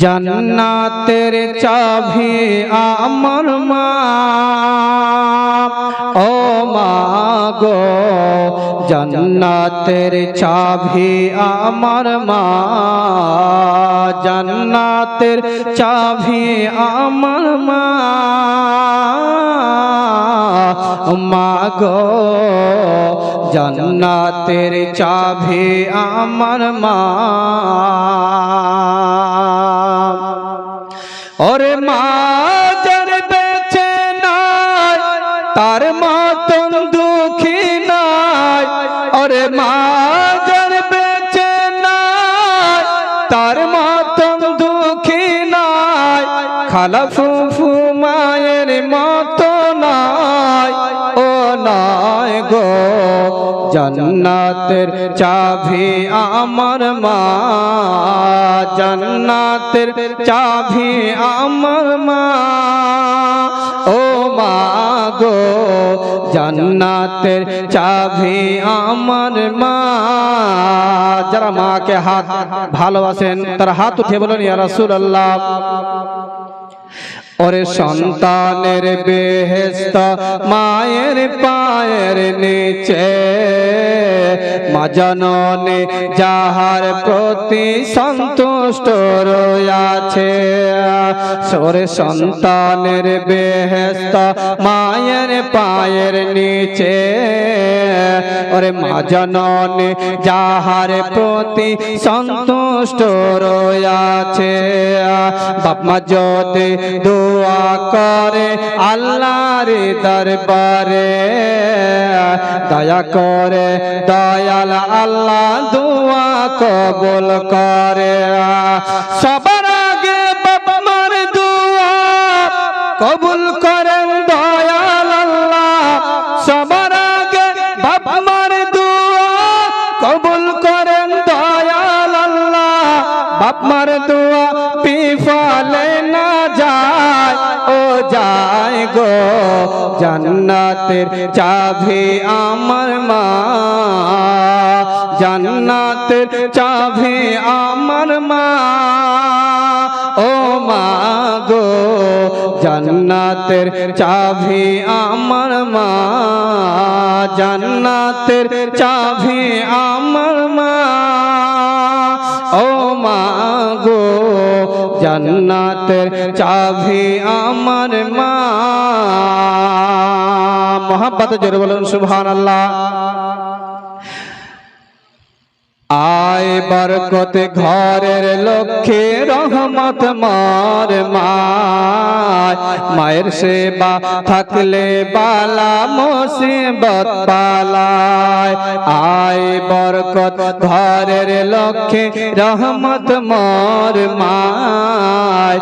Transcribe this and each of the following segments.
জান্নাতের চাবি আমার মা, ও মা গো জান্নাতের চাবি আমার মা, জান্নাতের চাবি আমার মা, মা গো জান্নাতের চাবি আমার মা। ওরে মা যার বেঁচে নাই তার মতন দুঃখী নাই, ওরে মা যার বেঁচে নাই তার মতন দুঃখী নাই, খালা ফুফু মায়ের মতো নাই, ও নাই গো জান্নাতের চাবি আমার মা, জান্নাতের চাবি আমার মা, ও মা গো জান্নাতের চাবি আমার মা। যারা মাকে হাত ভালোবাসেন তারা হাত উঠে বলেন ইয়া রাসূলুল্লাহ। ওরে সন্তানের বেহেশত মায়ের পায়ের নিচে, মা জননী যাহার প্রতি সন্তুষ্ট রয়েছে, ওরে সন্তানের বেহেশত মায়ের পায়ের নিচে, ওরে মা জননী যাহার প্রতি সন্তুষ্ট রয়েছে, বাপ মা যদি দোয়া করে আল্লাহর দরবারে, দয়া করে দয়াল আল্লাহ দোয়া কবুল করে। সবার আগে বাপ মার দোয়া কবুল করেন দয়াল আল্লাহ, সবার আগে বাপ মার দোয়া কবুল করেন দয়াল আল্লাহ, বাপ মার দোয়া বিফলে না যায়, ও যায় গো জান্নাতের চাবি আমার মা, জান্নাতের চাবি আমার মা, ও মা গো জান্নাতের চাবি আমার মা, জান্নাতের চাবি আমার মা, ও মা গো জান্নাতের চাবি আমার মা। মোহাব্বত জোরে বলুন সুবহানাল্লাহ। আয় বরকত ঘরের লক্ষ্মী রহমত মার মায়, মায়ের সেবা থাকলে বালা মুসিবত পালায়, আয় বরকত ঘরের লক্ষ্মী রহমত মার মায়,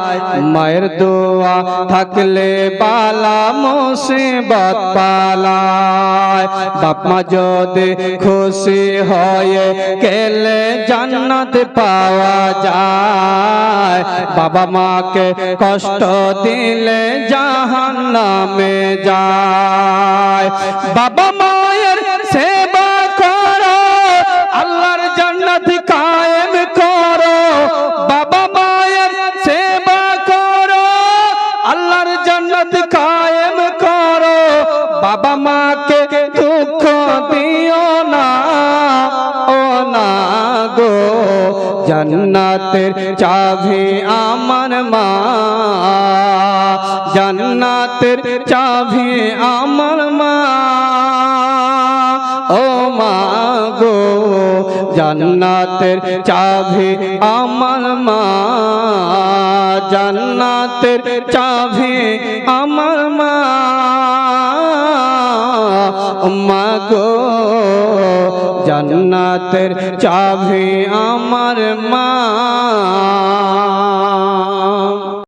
মায়ের দোয়া থাকলে বালা মুসিবত পালায়, বাপ মা যদি খুশি হয়ে গেলে জান্নাত পাওয়া যায়, বাবা মাকে কষ্ট দিলে জাহান্নামে যায়, বাবা মায়ের সেবা করো আল্লাহর জান্নাত কায়েম করো, বাবা মায়ের সেবা করো আল্লাহর জান্নাত কায়েম করো, বাবা মাকে দুঃখ দিও না, ও না গো জান্নাতের চাবি আমার মা, জান্নাতের চাবি আমার মা, ও মা গো জান্নাতের চাবি আমার মা, জান্নাতের চাবি আমার মা, মা গো জান্নাতের চাবি আমার মা।